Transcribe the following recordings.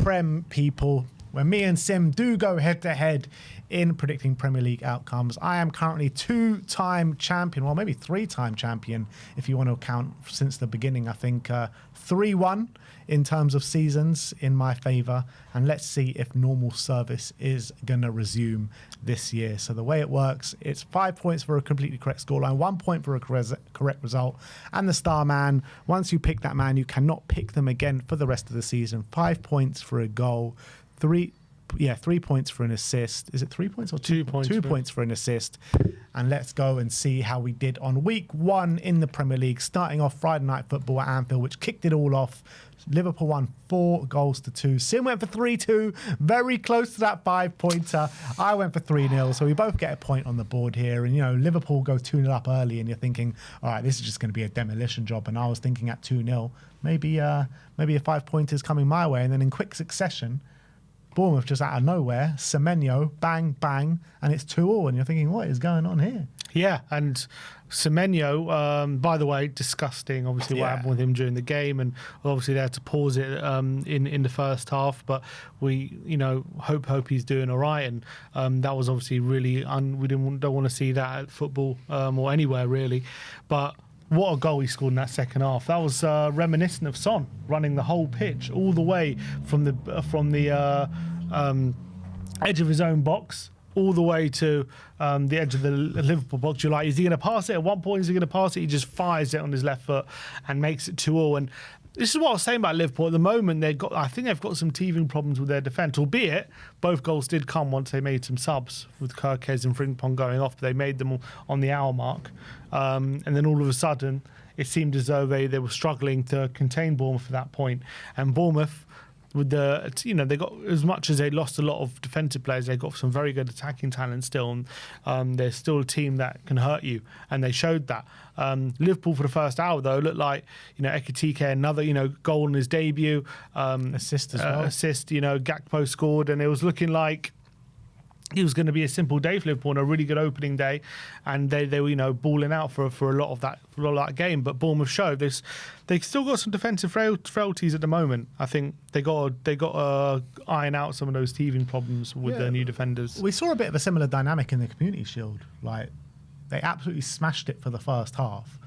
Prem people, when me and Sim do go head-to-head in predicting Premier League outcomes. I am currently 2-time champion, well, maybe 3-time champion, if you want to count since the beginning. I think 3-1 in terms of seasons in my favour. And let's see if normal service is going to resume this year. So the way it works, it's 5 points for a completely correct scoreline, 1 point for a correct result. And the star man, once you pick that man, you cannot pick them again for the rest of the season. 5 points for a goal, 3 points for an assist. Is it 3 points or 2 points? 2 points for an assist. And let's go and see how we did on week 1 in the Premier League, starting off Friday night football at Anfield, which kicked it all off. Liverpool won 4-2. Sim went for 3-2, very close to that 5-pointer. I went for 3-0, so we both get a point on the board here. And, you know, Liverpool go 2-0 up early, and you're thinking, all right, this is just going to be a demolition job. And I was thinking at 2-0, maybe a 5-pointer's coming my way. And then in quick succession, Bournemouth just out of nowhere, Semenyo, bang, bang, and it's 2-2. And you're thinking, what is going on here? Yeah, and Semenyo, by the way, disgusting, obviously, what happened with him during the game, and obviously they had to pause it in the first half, but we, you know, hope he's doing all right, and that was obviously really, we don't want to see that at football or anywhere, really, but what a goal he scored in that second half. That was reminiscent of Son running the whole pitch all the way from the edge of his own box all the way to the edge of the Liverpool box. You're like, is he going to pass it? At one point, is he going to pass it? He just fires it on his left foot and makes it 2-2. And this is what I was saying about Liverpool. At the moment, I think they've got some teething problems with their defence, albeit both goals did come once they made some subs, with Kirkes and Frimpong going off, but they made them on the hour mark. And then all of a sudden, it seemed as though they were struggling to contain Bournemouth at that point. And Bournemouth, with they got, as much as they lost a lot of defensive players, they got some very good attacking talent still, and they're still a team that can hurt you, and they showed that. Liverpool for the first hour though looked like, Ekitike, another goal in his debut, assist as well. Gakpo scored, and it was looking like it was going to be a simple day for Liverpool and a really good opening day, and they were balling out for a lot of that game. But Bournemouth showed this. They still got some defensive frailties at the moment. I think they got to iron out some of those teething problems with their new defenders. We saw a bit of a similar dynamic in the Community Shield. Like, they absolutely smashed it for the first half.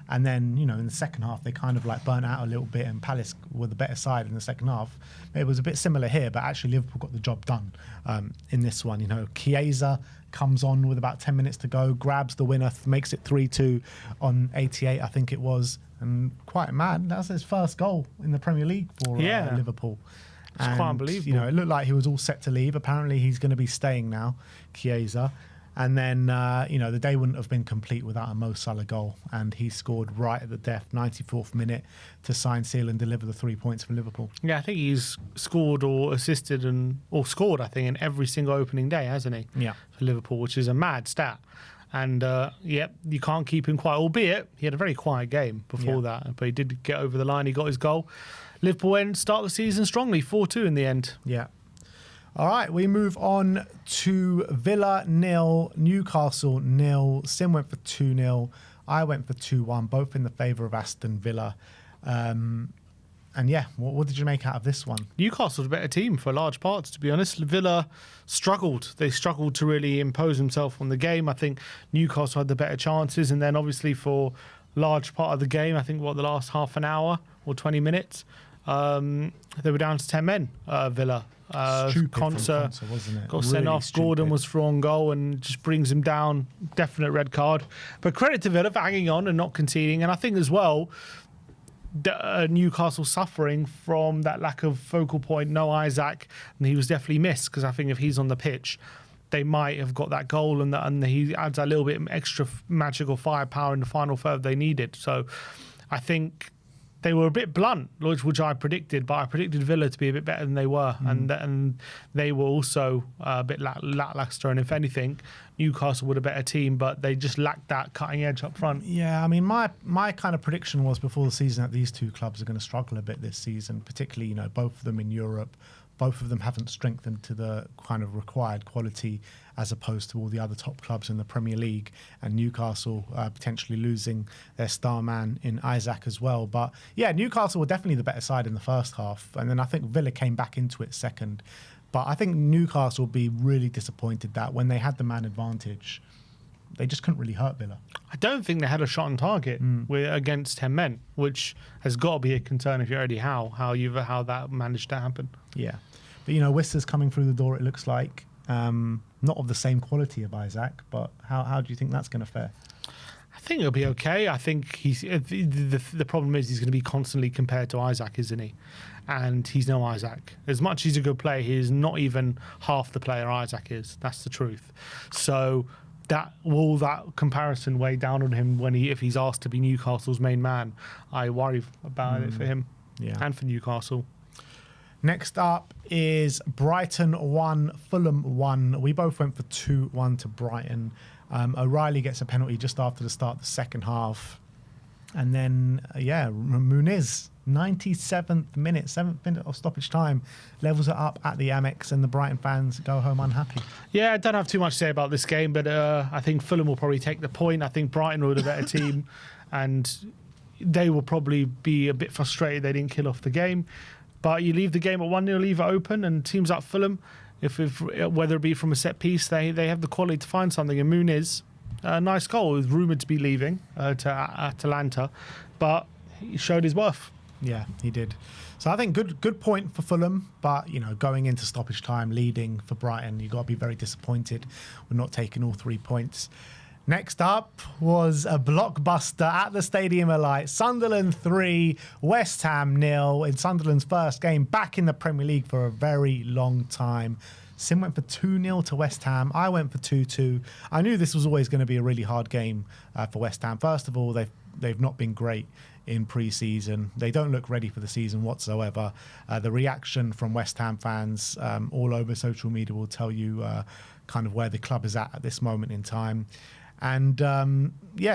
And then, in the second half, they kind of burnt out a little bit, and Palace were the better side in the second half. It was a bit similar here, but actually Liverpool got the job done in this one. Chiesa comes on with about 10 minutes to go, grabs the winner, makes it 3-2 on 88, I think it was. And quite mad. That's his first goal in the Premier League for Liverpool. It's quite unbelievable. It looked like he was all set to leave. Apparently he's going to be staying now, Chiesa. And then, the day wouldn't have been complete without a Mo Salah goal. And he scored right at the death, 94th minute, to sign, seal and deliver the 3 points for Liverpool. Yeah, I think he's scored or assisted or scored, I think, in every single opening day, hasn't he? Yeah. For Liverpool, which is a mad stat. And, you can't keep him quiet, albeit he had a very quiet game before that. But he did get over the line. He got his goal. Liverpool start the season strongly, 4-2 in the end. Yeah. All right, we move on to Villa 0, Newcastle 0. Sim went for 2-0. I went for 2-1, both in the favour of Aston Villa. What did you make out of this one? Newcastle's a better team for large parts, to be honest. Villa struggled. They struggled to really impose themselves on the game. I think Newcastle had the better chances. And then obviously for large part of the game, I think, the last half an hour or 20 minutes, they were down to 10 men, Villa. Konsa, wasn't it? Got sent off. Stupid. Gordon was through on goal and just brings him down. Definite red card. But credit to Villa for hanging on and not conceding. And I think as well, Newcastle suffering from that lack of focal point. No Isaac, and he was definitely missed, because I think if he's on the pitch, they might have got that goal, and he adds a little bit extra magical firepower in the final third they needed. So I think they were a bit blunt, which I predicted, but I predicted Villa to be a bit better than they were, and they were also a bit lackluster. And if anything, Newcastle were a better team, but they just lacked that cutting edge up front. Yeah, I mean, my kind of prediction was before the season that these two clubs are going to struggle a bit this season, particularly both of them in Europe, both of them haven't strengthened to the kind of required quality as opposed to all the other top clubs in the Premier League, and Newcastle potentially losing their star man in Isaac as well. But yeah, Newcastle were definitely the better side in the first half, and then I think Villa came back into it second. But I think Newcastle will be really disappointed that when they had the man advantage, they just couldn't really hurt Villa. I don't think they had a shot on target against 10 men, which has got to be a concern if you're Eddie Howe, how that managed to happen. Yeah. But, you know, Wister's coming through the door, it looks like. Not of the same quality of Isaac, but how do you think that's going to fare? I think it'll be okay. I think the problem is he's going to be constantly compared to Isaac, isn't he? And he's no Isaac. As much as he's a good player, he is not even half the player Isaac is. That's the truth. So that comparison weigh down on him if he's asked to be Newcastle's main man? I worry about it for him and for Newcastle. Next up is Brighton 1, Fulham 1. We both went for 2-1 to Brighton. O'Reilly gets a penalty just after the start of the second half. And then, Muniz, 97th minute, 7th minute of stoppage time, levels it up at the Amex, and the Brighton fans go home unhappy. Yeah, I don't have too much to say about this game, but I think Fulham will probably take the point. I think Brighton were the better team, and they will probably be a bit frustrated they didn't kill off the game. But you leave the game at 1-0, leave it open, and teams like Fulham, if whether it be from a set piece, they have the quality to find something. And Muniz, a nice goal, was rumoured to be leaving to Atalanta, but he showed his worth. Yeah, he did. So I think good point for Fulham, but you know, going into stoppage time, leading for Brighton, you've got to be very disappointed with not taking all 3 points. Next up was a blockbuster at the Stadium of Light. Sunderland 3, West Ham 0 in Sunderland's first game back in the Premier League for a very long time. Sim went for 2-0 to West Ham. I went for 2-2. I knew this was always going to be a really hard game for West Ham. First of all, they've not been great in pre-season. They don't look ready for the season whatsoever. The reaction from West Ham fans all over social media will tell you kind of where the club is at this moment in time. And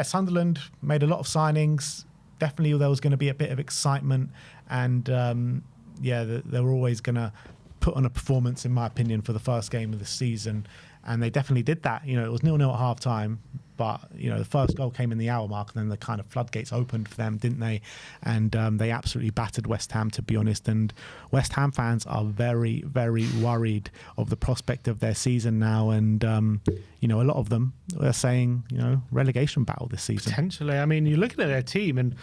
Sunderland made a lot of signings. Definitely there was going to be a bit of excitement, and they were always going to put on a performance, in my opinion, for the first game of the season, and they definitely did that. You know, it was 0-0 at half time, but you know, the first goal came in the hour mark, and then the kind of floodgates opened for them, didn't they? And they absolutely battered West Ham, to be honest. And West Ham fans are very, very worried of the prospect of their season now. And you know, a lot of them are saying, you know, relegation battle this season. Potentially. I mean, you're looking at their team, and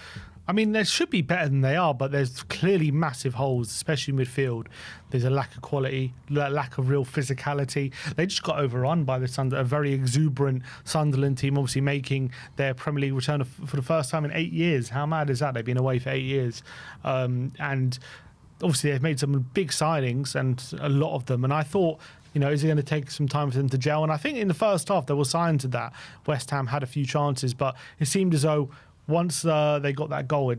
I mean, they should be better than they are, but there's clearly massive holes, especially midfield. There's a lack of quality, lack of real physicality. They just got overrun by a very exuberant Sunderland team, obviously making their Premier League return for the first time in 8 years. How mad is that? They've been away for 8 years. And obviously they've made some big signings, and a lot of them. And I thought, you know, is it going to take some time for them to gel? And I think in the first half there were signs of that. West Ham had a few chances, but it seemed as though once they got that goal,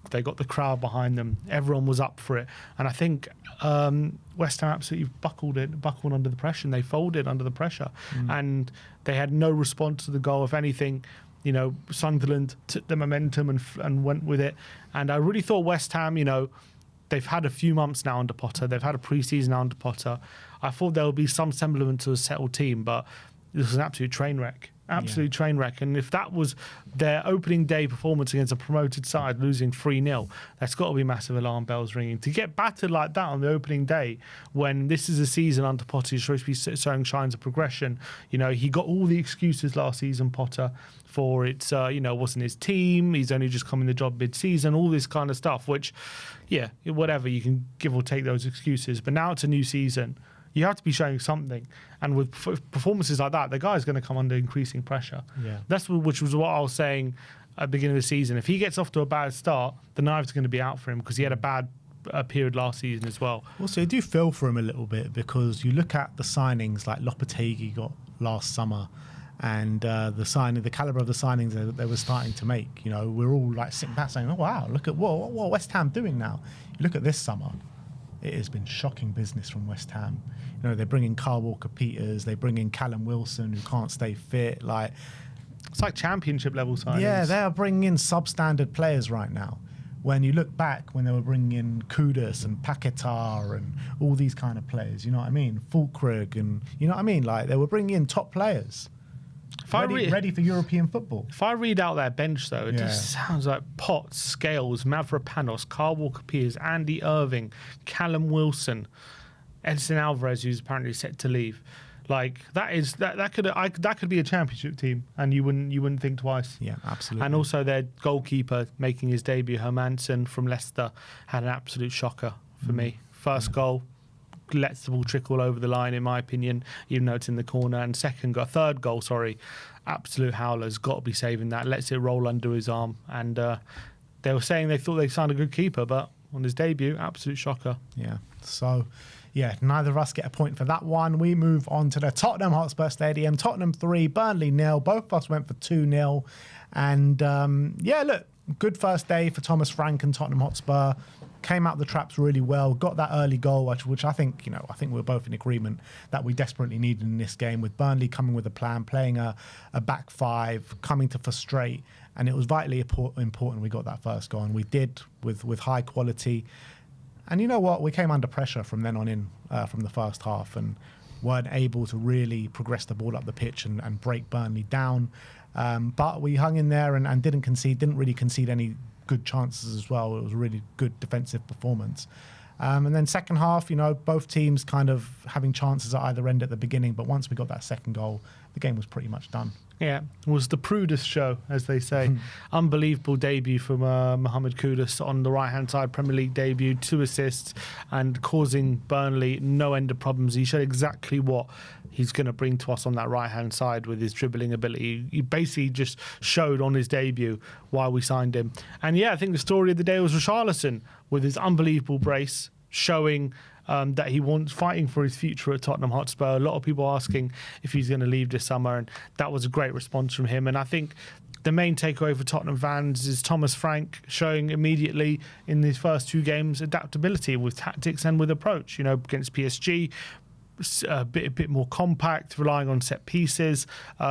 they got the crowd behind them. Everyone was up for it. And I think West Ham absolutely buckled under the pressure, and they folded under the pressure. And they had no response to the goal. If anything, you know, Sunderland took the momentum and went with it. And I really thought West Ham, you know, they've had a few months now under Potter. They've had a pre-season now under Potter. I thought there would be some semblance to a settled team, but this was an absolute train wreck. Absolute train wreck. And if that was their opening day performance against a promoted side, losing 3-0, that's got to be massive alarm bells ringing. To get battered like that on the opening day, when this is a season under Potter, he's supposed to be showing signs of progression. You know, he got all the excuses last season, Potter, for it's, you know, wasn't his team. He's only just come in the job mid-season, all this kind of stuff, which, yeah, whatever, you can give or take those excuses. But now it's a new season. You have to be showing something, and with performances like that, the guy's going to come under increasing pressure. Yeah, which was what I was saying at the beginning of the season. If he gets off to a bad start, the knife's going to be out for him, because he had a bad period last season as well. Also, I do feel for him a little bit, because you look at the signings like Lopetegui got last summer, and the caliber of the signings they were starting to make. You know, we're all like sitting back saying, "Oh wow, look at what West Ham doing now." You look at this summer. It has been shocking business from West Ham. You know, they bring in Kyle Walker-Peters, they bring in Callum Wilson, who can't stay fit. It's like championship level signings. Yeah, they are bringing in substandard players right now. when you look back when they were bringing in Kudus and Paquetá and all these kind of players, you know what I mean? Fulkrug and, you know what I mean? Like, they were bringing in top players. Ready for European football. If I read out their bench, though, it just sounds like Potts, Scales, Mavropanos, Carl Walker-Peters, Andy Irving, Callum Wilson, Edson Alvarez, who's apparently set to leave. Like, that could be a championship team, and you wouldn't think twice. Yeah, absolutely. And also their goalkeeper making his debut, Hermansen from Leicester, had an absolute shocker for me. First goal, lets the ball trickle over the line, in my opinion, even though it's in the corner. And third goal, absolute howler's got to be saving that. Lets it roll under his arm. And they were saying they thought they signed a good keeper, but on his debut, absolute shocker. Yeah. So, yeah, neither of us get a point for that one. We move on to the Tottenham Hotspur Stadium. Tottenham 3, Burnley 0. Both of us went for 2-0. And, look, good first day for Thomas Frank and Tottenham Hotspur. Came out the traps really well, got that early goal, which I think, I think we're both in agreement that we desperately needed in this game, with Burnley coming with a plan, playing a back five, coming to frustrate, and it was vitally important we got that first goal, and we did with high quality. And you know what? We came under pressure from then on in, from the first half, and weren't able to really progress the ball up the pitch and break Burnley down. But we hung in there and didn't really concede any good chances as well. It was a really good defensive performance. And then second half, both teams kind of having chances at either end at the beginning, but once we got that second goal, the game was pretty much done. Yeah, it was the Prudus show, as they say. Unbelievable debut from Mohamed Kudus on the right-hand side, Premier League debut, 2 assists, and causing Burnley no end of problems. He showed exactly what he's going to bring to us on that right-hand side with his dribbling ability. He basically just showed on his debut why we signed him. And yeah, I think the story of the day was Richarlison with his unbelievable brace, showing that he wants fighting for his future at Tottenham Hotspur. A lot of people asking if he's going to leave this summer, and that was a great response from him. And I think the main takeaway for Tottenham fans is Thomas Frank showing immediately in his first 2 games adaptability with tactics and with approach. Against PSG, a bit more compact, relying on set pieces,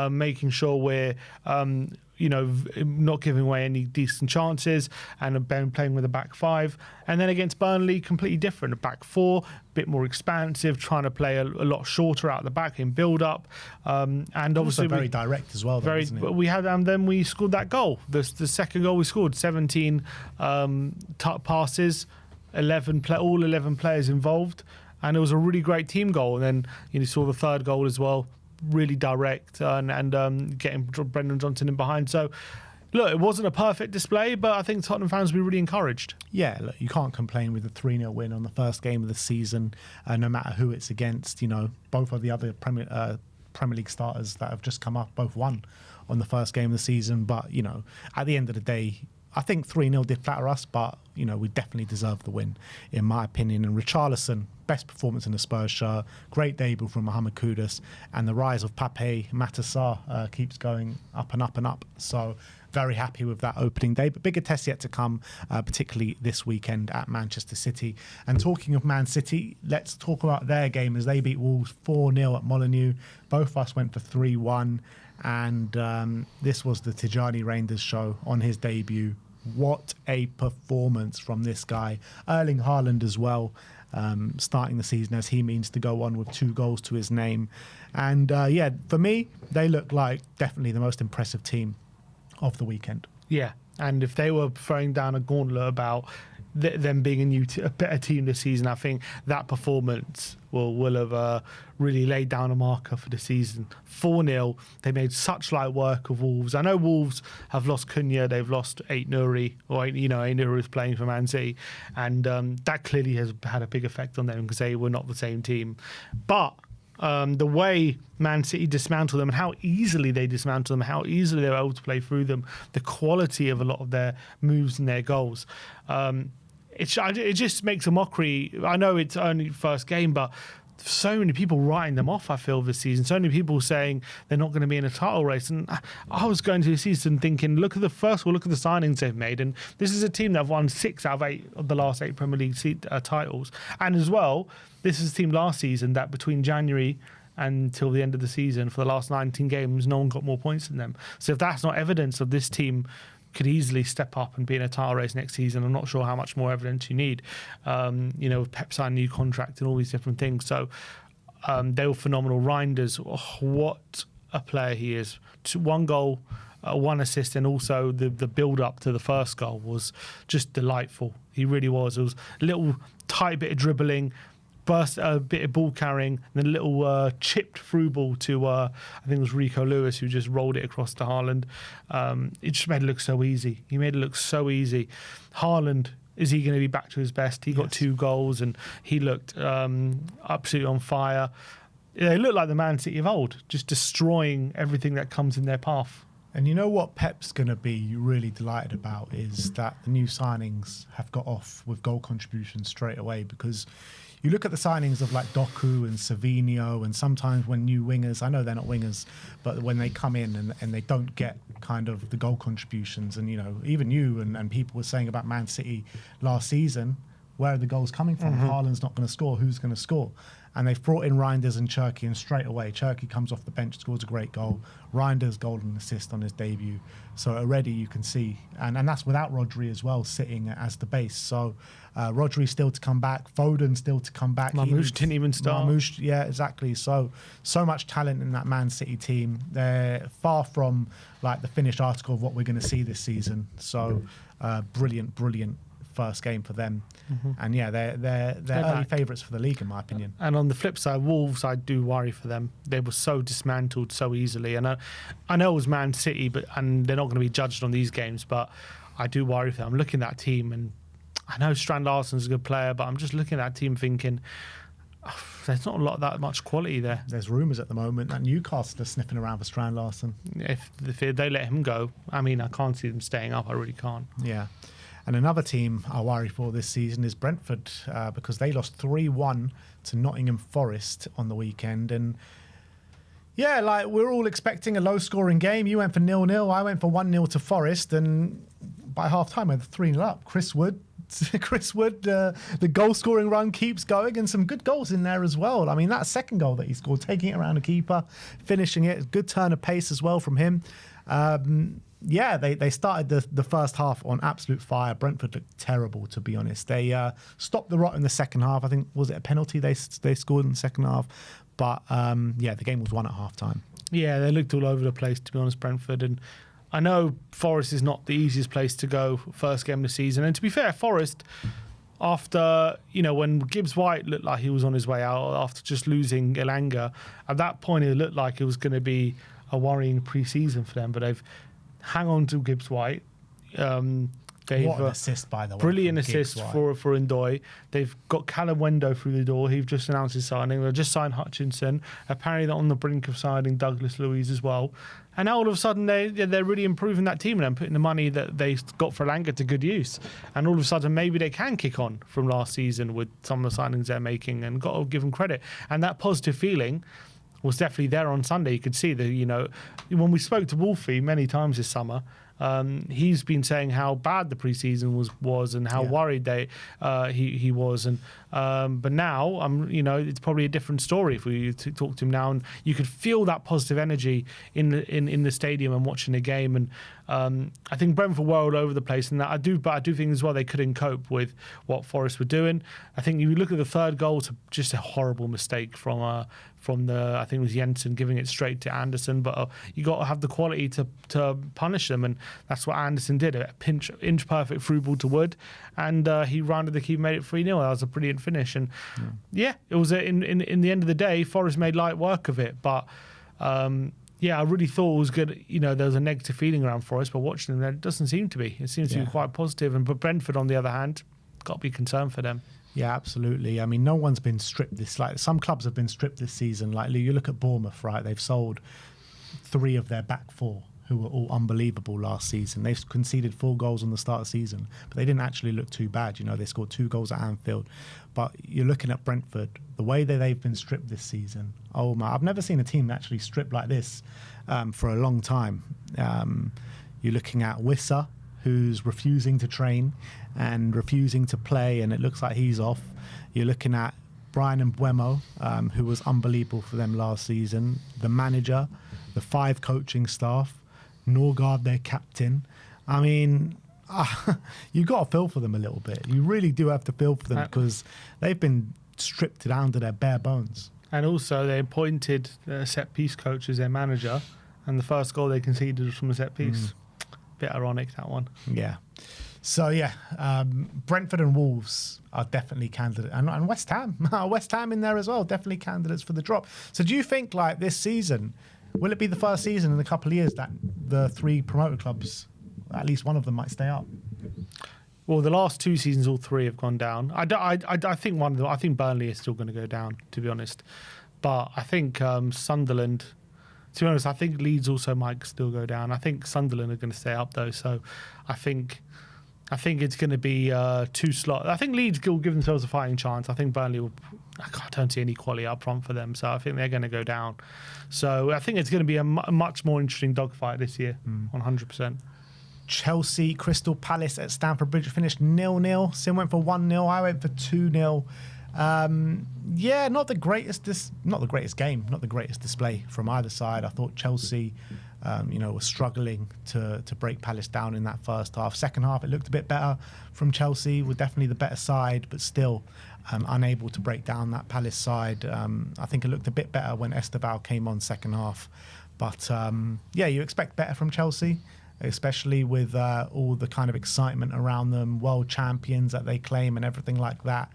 making sure we're not giving away any decent chances, and playing with a back 5. And then against Burnley, completely different. A back 4, a bit more expansive, trying to play a lot shorter out the back in build-up. And obviously also very direct as well. Isn't it? We had, and then we scored that goal. The second goal we scored, 17 passes, all 11 players involved. And it was a really great team goal. And then you saw the third goal as well, really direct, and getting Brendan Johnson in behind. So, look, it wasn't a perfect display, but I think Tottenham fans will be really encouraged. Yeah, look, you can't complain with a 3-0 win on the first game of the season, no matter who it's against. Both of the other Premier League starters that have just come up both won on the first game of the season. But, at the end of the day, I think 3-0 did flatter us, but, we definitely deserved the win, in my opinion. And Richarlison, best performance in the Spurs shirt, great debut from Mohamed Kudus, and the rise of Pape Matar Sarr keeps going up and up and up. So very happy with that opening day, but bigger tests yet to come, particularly this weekend at Manchester City. And talking of Man City, let's talk about their game as they beat Wolves 4-0 at Molineux. Both of us went for 3-1, and this was the Tijani Reinders show on his debut. What a performance from this guy. Erling Haaland as well, starting the season as he means to go on with 2 goals to his name. And for me, they look like definitely the most impressive team of the weekend. Yeah, and if they were throwing down a gauntlet about them being a better team this season, I think that performance will have really laid down a marker for the season. 4-0, they made such light work of Wolves. I know Wolves have lost Cunha, they've lost Aït-Nouri, Aït-Nouri is playing for Man City, and that clearly has had a big effect on them because they were not the same team. But the way Man City dismantled them and how easily they dismantled them, how easily they were able to play through them, the quality of a lot of their moves and their goals, it just makes a mockery. I know it's only first game, but so many people writing them off, I feel, this season. So many people saying they're not going to be in a title race. And I was going to the season thinking, look at the signings they've made. And this is a team that have won 6 out of 8 of the last 8 Premier League titles. And as well, this is a team last season that between January until the end of the season, for the last 19 games, no one got more points than them. So if that's not evidence of this team could easily step up and be in a title race next season. I'm not sure how much more evidence you need. With Pep signing a new contract and all these different things. So they were phenomenal. Reinders, what a player he is. 1 goal, 1 assist, and also the build-up to the first goal was just delightful. He really was. It was a little tight bit of dribbling, burst a bit of ball carrying, and then a little chipped through ball to I think it was Rico Lewis, who just rolled it across to Haaland. It just made it look so easy. He made it look so easy. Haaland, is he going to be back to his best? He got 2 goals and he looked absolutely on fire. They look like the Man City of old, just destroying everything that comes in their path. And you know what Pep's going to be really delighted about is that the new signings have got off with goal contributions straight away, because you look at the signings of like Doku and Savinho, and sometimes when new wingers, I know they're not wingers, but when they come in and they don't get kind of the goal contributions, and even you and people were saying about Man City last season, where are the goals coming from? Haaland's not going to score. Who's going to score? And they've brought in Reinders and Cherki, and straight away, Cherki comes off the bench, scores a great goal. Reinders golden assist on his debut. So already you can see, and that's without Rodri as well, sitting as the base. So Rodri still to come back, Foden still to come back. Marmoush didn't even start. Marmoush, yeah, exactly. So much talent in that Man City team. They're far from like the finished article of what we're going to see this season. So brilliant first game for them. And yeah, they're early favourites for the league, in my opinion. And on the flip side, Wolves, I do worry for them. They were so dismantled so easily. And I know it was Man City, and they're not going to be judged on these games, but I do worry for them. I'm looking at that team, and I know Strand Larsen's a good player, but I'm just looking at that team thinking, there's not that much quality there. There's rumours at the moment that Newcastle are sniffing around for Strand Larsen. If they let him go, I mean, I can't see them staying up. I really can't. Yeah. And another team I worry for this season is Brentford, because they lost 3-1 to Nottingham Forest on the weekend. And yeah, like we're all expecting a low-scoring game. You went for 0-0. I went for 1-0 to Forest. And by half-time, we're 3-0 up. Chris Wood, the goal-scoring run keeps going, and some good goals in there as well. I mean, that second goal that he scored, taking it around the keeper, finishing it, good turn of pace as well from him. Yeah, they started the first half on absolute fire. Brentford looked terrible, to be honest. They stopped the rot in the second half. I think, was it a penalty they scored in the second half? But yeah, the game was won at half-time. Yeah, they looked all over the place, to be honest, Brentford. And I know Forest is not the easiest place to go first game of the season. And to be fair, Forest, after, when Gibbs White looked like he was on his way out after just losing Elanga, at that point it looked like it was going to be a worrying pre-season for them. But they've hang on to Gibbs White. What an assist, by the way. Brilliant assist for Ndoye. They've got Callum Wendo through the door. He's just announced his signing. They've just signed Hutchinson. Apparently they're on the brink of signing Douglas Luiz as well. And now all of a sudden they're really improving that team and putting the money that they got for Elanga to good use. And all of a sudden maybe they can kick on from last season with some of the signings they're making, and got to give them credit. And that positive feeling was definitely there on Sunday. You could see that, when we spoke to Wolfie many times this summer, he's been saying how bad the preseason was and how worried he was. And but now, it's probably a different story if we talk to him now, and you could feel that positive energy in the stadium and watching the game. And I think Brentford were all over the place, and I do think as well they couldn't cope with what Forest were doing. I think you look at the third goal, it's just a horrible mistake from I think it was Jensen giving it straight to Anderson, but you got to have the quality to punish them, and that's what Anderson did. A inch perfect through ball to Wood, and he rounded the keeper, made it 3-0. That was a brilliant finish, and it was in the end of the day, Forest made light work of it, but. I really thought it was good. There was a negative feeling around Forest, but watching them, it doesn't seem to be. It seems to be quite positive. But Brentford, on the other hand, got to be concerned for them. Yeah, absolutely. I mean, no one's been stripped this. Like, some clubs have been stripped this season. Like, you look at Bournemouth, right? They've sold 3 of their back 4, who were all unbelievable last season. They've conceded 4 goals on the start of the season, but they didn't actually look too bad. They scored 2 goals at Anfield. But you're looking at Brentford, the way that they've been stripped this season. Oh my! I've never seen a team actually stripped like this for a long time. You're looking at Wissa, who's refusing to train and refusing to play, and it looks like he's off. You're looking at Brian Mbeumo, who was unbelievable for them last season. The manager, the 5 coaching staff, Norgard, their captain. I mean, you got to feel for them a little bit. You really do have to feel for them because they've been stripped down to their bare bones. And also, they appointed a set-piece coach as their manager, and the first goal they conceded was from a set-piece. Bit ironic, that one. Yeah. So, yeah, Brentford and Wolves are definitely candidates. And West Ham. West Ham in there as well, definitely candidates for the drop. So do you think, like, this season, will it be the first season in a couple of years that the 3 promoted clubs, at least one of them, might stay up? Well, the last 2 seasons, all 3 have gone down. I think one of them. I think Burnley is still going to go down, to be honest. But I think Sunderland. To be honest, I think Leeds also might still go down. I think Sunderland are going to stay up though. So I think it's going to be 2 slots. I think Leeds will give themselves a fighting chance. I think Burnley will. I don't see any quality up front for them, so I think they're going to go down. So I think it's going to be a much more interesting dogfight this year, 100%. Chelsea, Crystal Palace at Stamford Bridge finished 0-0. Sim went for 1-0. I went for 2-0. Yeah, not the greatest game, not the greatest display from either side. I thought Chelsea, was struggling to break Palace down in that first half. Second half, it looked a bit better from Chelsea. Were definitely the better side, but still unable to break down that Palace side. I think it looked a bit better when Esteval came on second half. But you expect better from Chelsea, especially with all the kind of excitement around them, world champions that they claim and everything like that.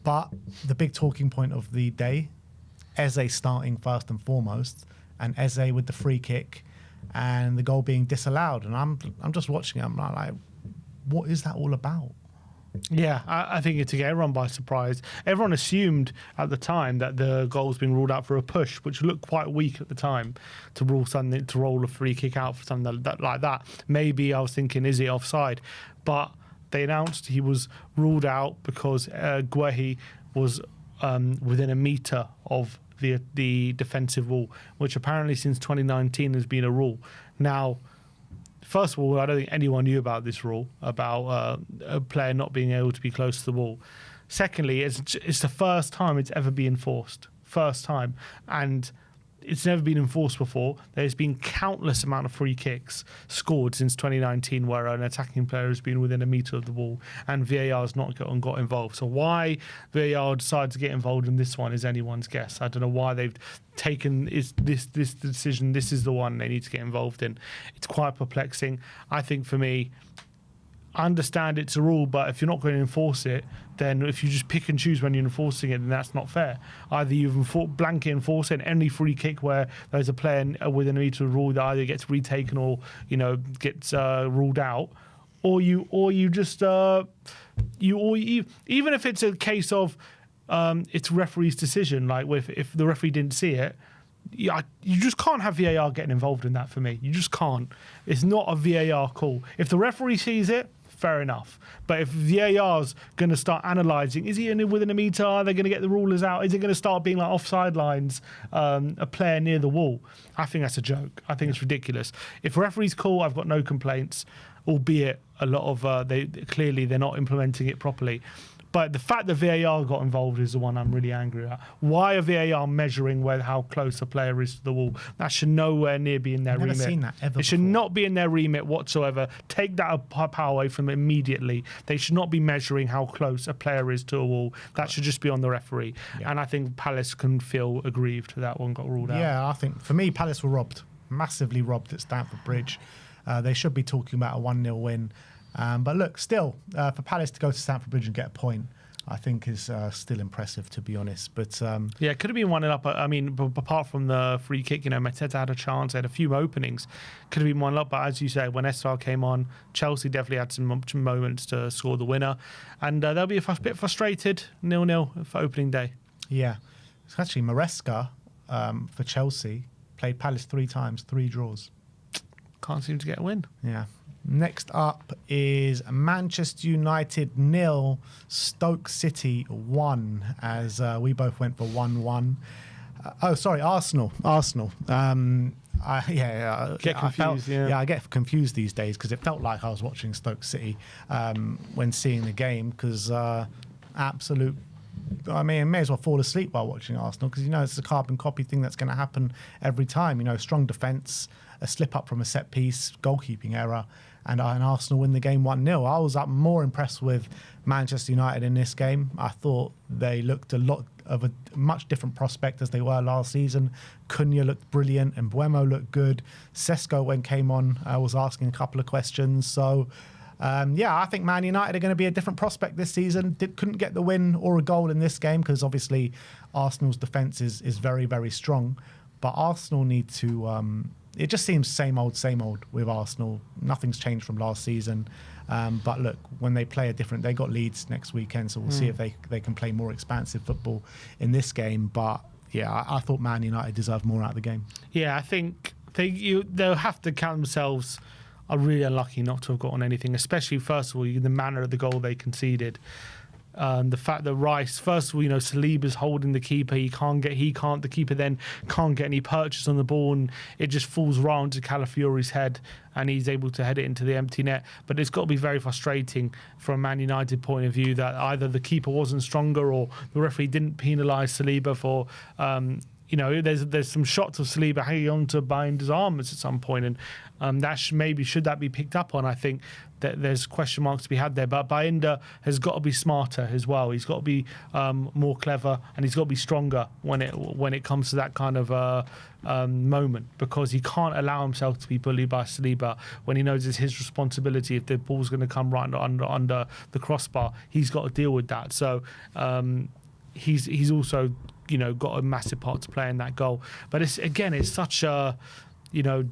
But the big talking point of the day, Eze starting first and foremost, and Eze with the free kick and the goal being disallowed. And I'm just watching it. I'm like, what is that all about? Yeah, I think it's to get everyone by surprise. Everyone assumed at the time that the goal was being ruled out for a push, which looked quite weak at the time to roll a free kick out for something like that. Maybe I was thinking, is it offside? But they announced he was ruled out because Guehi was within a metre of the defensive wall, which apparently since 2019 has been a rule. Now, first of all, I don't think anyone knew about this rule, about a player not being able to be close to the wall. Secondly, it's the first time it's ever been enforced. First time. And it's never been enforced before. There's been countless amount of free kicks scored since 2019 where an attacking player has been within a metre of the wall and VAR has not got involved. So why VAR decided to get involved in this one is anyone's guess. I don't know why they've taken this decision. This is the one they need to get involved in. It's quite perplexing. I think for me, I understand it's a rule, but if you're not going to enforce it, then if you just pick and choose when you're enforcing it, then that's not fair. Either you blanket enforce it, and any free kick where there's a player within a metre of rule that either gets retaken or gets ruled out, or you just even if it's a case of it's referee's decision, like if the referee didn't see it. You just can't have VAR getting involved in that for me. You just can't. It's not a VAR call. If the referee sees it, fair enough. But if VAR's going to start analysing, is he within a metre? Are they going to get the rulers out? Is it going to start being like offside lines, a player near the wall? I think that's a joke. I think it's ridiculous. If referees call, I've got no complaints, albeit a lot of they're not implementing it properly. But the fact that VAR got involved is the one I'm really angry at. Why are VAR measuring how close a player is to the wall? That should nowhere near be in their remit. Never seen that ever It should not be in their remit whatsoever. Take that power away from them immediately. They should not be measuring how close a player is to a wall. That should just be on the referee. Yeah. And I think Palace can feel aggrieved that one got ruled out. Yeah, I think for me, Palace were robbed, massively robbed at Stamford Bridge. They should be talking about a 1-0 win. But look, still, for Palace to go to Stamford Bridge and get a point, I think is still impressive, to be honest. But it could have been 1-0 up. I mean, apart from the free kick, Mateta had a chance, had a few openings. Could have been 1-0 up, but as you say, when Esteval came on, Chelsea definitely had some moments to score the winner. And they'll be a bit frustrated, 0-0 for opening day. Yeah. It's actually Maresca for Chelsea, played Palace 3 times, 3 draws. Can't seem to get a win. Yeah. Next up is Manchester United 0, Stoke City 1, as we both went for 1-1. Arsenal. I get confused these days because it felt like I was watching Stoke City when seeing the game because absolute I mean, may as well fall asleep while watching Arsenal because, you know, it's a carbon copy thing that's going to happen every time. You know, strong defence, a slip up from a set piece, goalkeeping error, and Arsenal win the game 1-0. I was more impressed with Manchester United in this game. I thought they looked a lot of a much different prospect as they were last season. Cunha looked brilliant and Buemo looked good. Sesko, when came on, was asking a couple of questions. So, yeah, I think Man United are going to be a different prospect this season. Couldn't get the win or a goal in this game because obviously Arsenal's defence is very, very strong. But Arsenal need to... it just seems same old with Arsenal. Nothing's changed from last season. But look, when they play they got Leeds next weekend, so we'll see if they can play more expansive football in this game. But yeah, I thought Man United deserved more out of the game. Yeah, I think they'll have to count themselves are really unlucky not to have gotten anything, especially first of all the manner of the goal they conceded. The fact that Rice, first of all, you know, Saliba's holding the keeper. The keeper then can't get any purchase on the ball, and it just falls round to Calafiori's head, and he's able to head it into the empty net. But it's got to be very frustrating from a Man United point of view that either the keeper wasn't stronger or the referee didn't penalise Saliba for. You know, there's some shots of Saliba hanging on to Binder's arms at some point, and should that be picked up on? I think that there's question marks to be had there. But Binder has got to be smarter as well. He's got to be more clever, and he's got to be stronger when it comes to that kind of moment, because he can't allow himself to be bullied by Saliba when he knows it's his responsibility. If the ball's going to come right under the crossbar, he's got to deal with that. So he's also, you know, got a massive part to play in that goal. But it's such a, you know,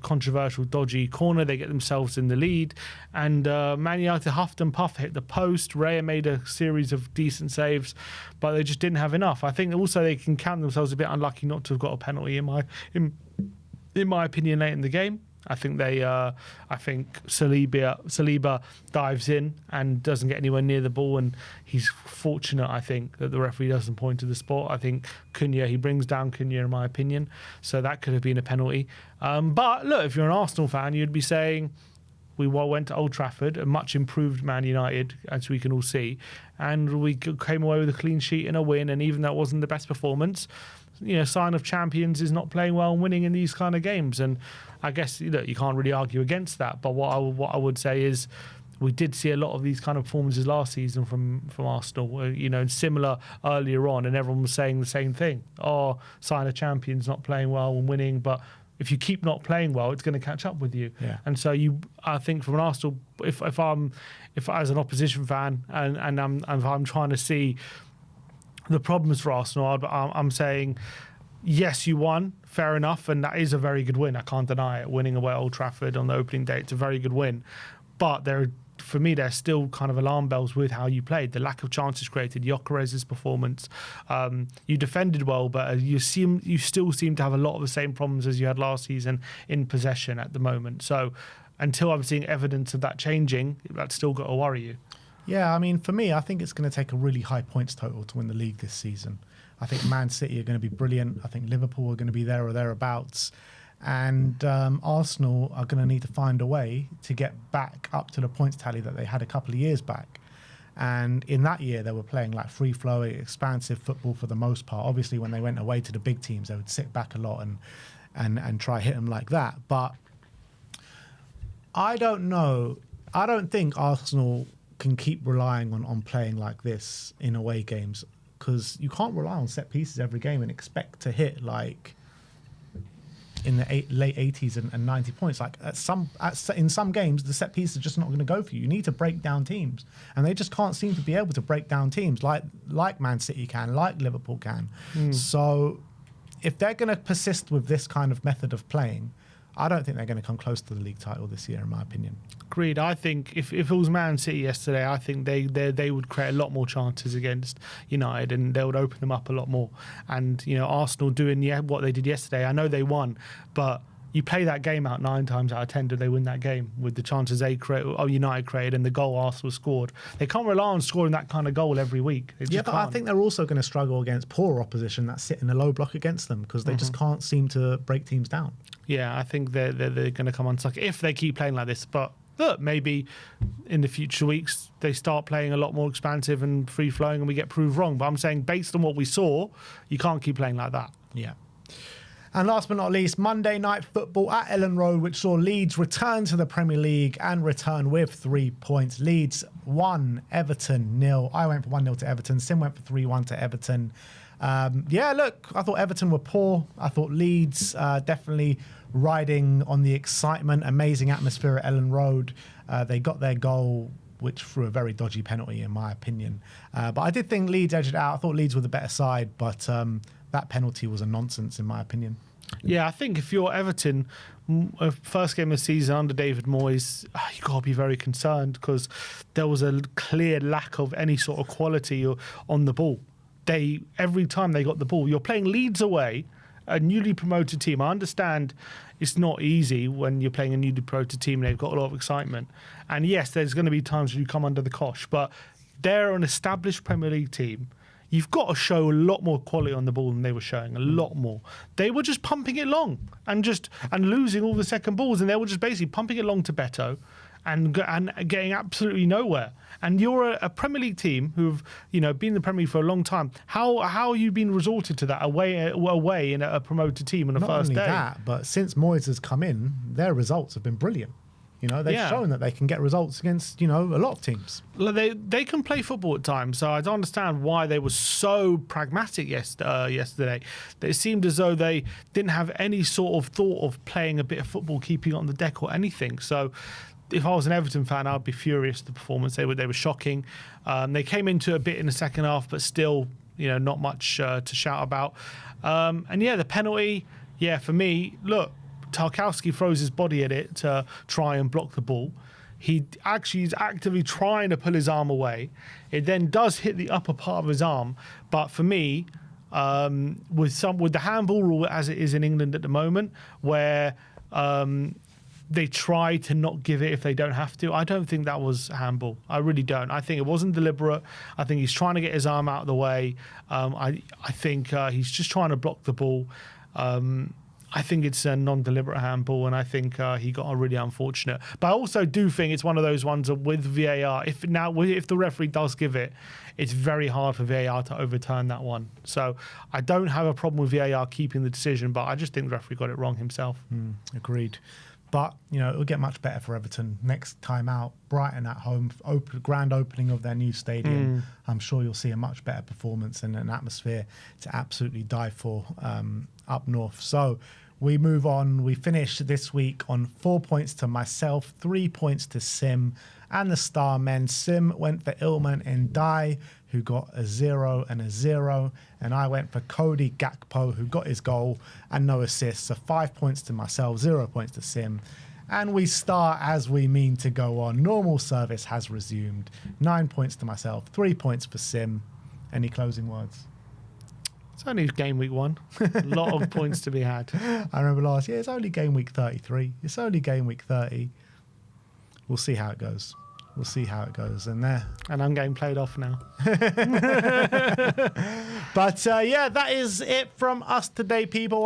controversial, dodgy corner. They get themselves in the lead, and Man United huffed and puffed, hit the post. Raya made a series of decent saves, but they just didn't have enough. I think also they can count themselves a bit unlucky not to have got a penalty in my opinion late in the game. I think Saliba dives in and doesn't get anywhere near the ball, and he's fortunate, I think, that the referee doesn't point to the spot. I think he brings down Cunha in my opinion, so that could have been a penalty. But look, if you're an Arsenal fan, you'd be saying we went to Old Trafford, a much improved Man United, as we can all see, and we came away with a clean sheet and a win, and even though it wasn't the best performance, you know, sign of champions is not playing well and winning in these kind of games. And I guess, you know, you can't really argue against that. But what I would say is we did see a lot of these kind of performances last season from Arsenal, you know, similar earlier on, and everyone was saying the same thing. Oh, sign of champions, not playing well and winning, but if you keep not playing well, it's going to catch up with you. Yeah. And so I think from an Arsenal, if as an opposition fan and I'm trying to see the problems for Arsenal, I'm saying, yes, you won, fair enough, and that is a very good win. I can't deny it. Winning away at Old Trafford on the opening day, it's a very good win. But for me, there's still kind of alarm bells with how you played. The lack of chances created, Gyökeres's performance. You defended well, but you still seem to have a lot of the same problems as you had last season in possession at the moment. So until I'm seeing evidence of that changing, that's still got to worry you. Yeah, I mean, for me, I think it's going to take a really high points total to win the league this season. I think Man City are going to be brilliant. I think Liverpool are going to be there or thereabouts. And Arsenal are going to need to find a way to get back up to the points tally that they had a couple of years back. And in that year, they were playing like free-flowing, expansive football for the most part. Obviously, when they went away to the big teams, they would sit back a lot and try hit them like that. But I don't know. I don't think Arsenal can keep relying on playing like this in away games, because you can't rely on set pieces every game and expect to hit like in the late 80s and 90 points. Like in some games, the set piece is just not going to go for you. You need to break down teams, and they just can't seem to be able to break down teams like Man City can, like Liverpool can. So if they're going to persist with this kind of method of playing, I don't think they're going to come close to the league title this year, in my opinion. Agreed. I think if it was Man City yesterday, I think they would create a lot more chances against United, and they would open them up a lot more. And, you know, Arsenal doing what they did yesterday, I know they won, but you play that game out 9 times out of 10, do they win that game with the chances United created and the goal Arsenal scored? They can't rely on scoring that kind of goal every week. Yeah, but I think they're also going to struggle against poor opposition that sit in a low block against them, because they just can't seem to break teams down. Yeah, I think they're going to come unstuck if they keep playing like this. But look, maybe in the future weeks they start playing a lot more expansive and free-flowing and we get proved wrong. But I'm saying based on what we saw, you can't keep playing like that. Yeah. And last but not least, Monday Night Football at Ellen Road, which saw Leeds return to the Premier League and return with 3 points. Leeds 1, Everton 0. I went for 1-0 to Everton. Sim went for 3-1 to Everton. Yeah, look, I thought Everton were poor. I thought Leeds definitely riding on the excitement. Amazing atmosphere at Ellen Road. They got their goal, which threw a very dodgy penalty, in my opinion. But I did think Leeds edged it out. I thought Leeds were the better side, but that penalty was a nonsense, in my opinion. Yeah, I think if you're Everton, first game of the season under David Moyes, you got to be very concerned because there was a clear lack of any sort of quality on the ball. Every time they got the ball, you're playing Leeds away, a newly promoted team. I understand it's not easy when you're playing a newly promoted team and they've got a lot of excitement. And yes, there's going to be times when you come under the cosh, but they're an established Premier League team. You've got to show a lot more quality on the ball than they were showing, a lot more. They were just pumping it long and losing all the second balls, and they were just basically pumping it long to Beto and getting absolutely nowhere. And you're a Premier League team who've been in the Premier League for a long time. How are you being resorted to that away in a promoted team on the first day? Not only that, but since Moyes has come in, their results have been brilliant. They've shown that they can get results against, a lot of teams. They can play football at times, so I don't understand why they were so pragmatic yesterday. It seemed as though they didn't have any sort of thought of playing a bit of football, keeping it on the deck or anything. So if I was an Everton fan, I'd be furious at the performance. They were shocking. They came into a bit in the second half, but still, not much to shout about. The penalty, for me, look, Tarkowski throws his body at it to try and block the ball. He actually is actively trying to pull his arm away. It then does hit the upper part of his arm. But for me, with the handball rule as it is in England at the moment, where they try to not give it if they don't have to, I don't think that was handball. I really don't. I think it wasn't deliberate. I think he's trying to get his arm out of the way. I think he's just trying to block the ball. I think it's a non-deliberate handball, and I think he got a really unfortunate. But I also do think it's one of those ones with VAR. If the referee does give it, it's very hard for VAR to overturn that one. So I don't have a problem with VAR keeping the decision, but I just think the referee got it wrong himself. Agreed. But, it'll get much better for Everton next time out. Brighton at home, grand opening of their new stadium. I'm sure you'll see a much better performance and an atmosphere to absolutely die for up north. So we move on. We finish this week on 4 points to myself, 3 points to Sim and the Star Men. Sim went for Ilman and Dai, who got a 0 and a 0. And I went for Cody Gakpo, who got his goal and no assists. So 5 points to myself, 0 points to Sim. And we start as we mean to go on. Normal service has resumed. 9 points to myself, 3 points for Sim. Any closing words? It's only game week 1. A lot of points to be had. I remember last year, it's only game week 33. It's only game week 30. We'll see how it goes. We'll see how it goes. And I'm getting played off now. But that is it from us today, people.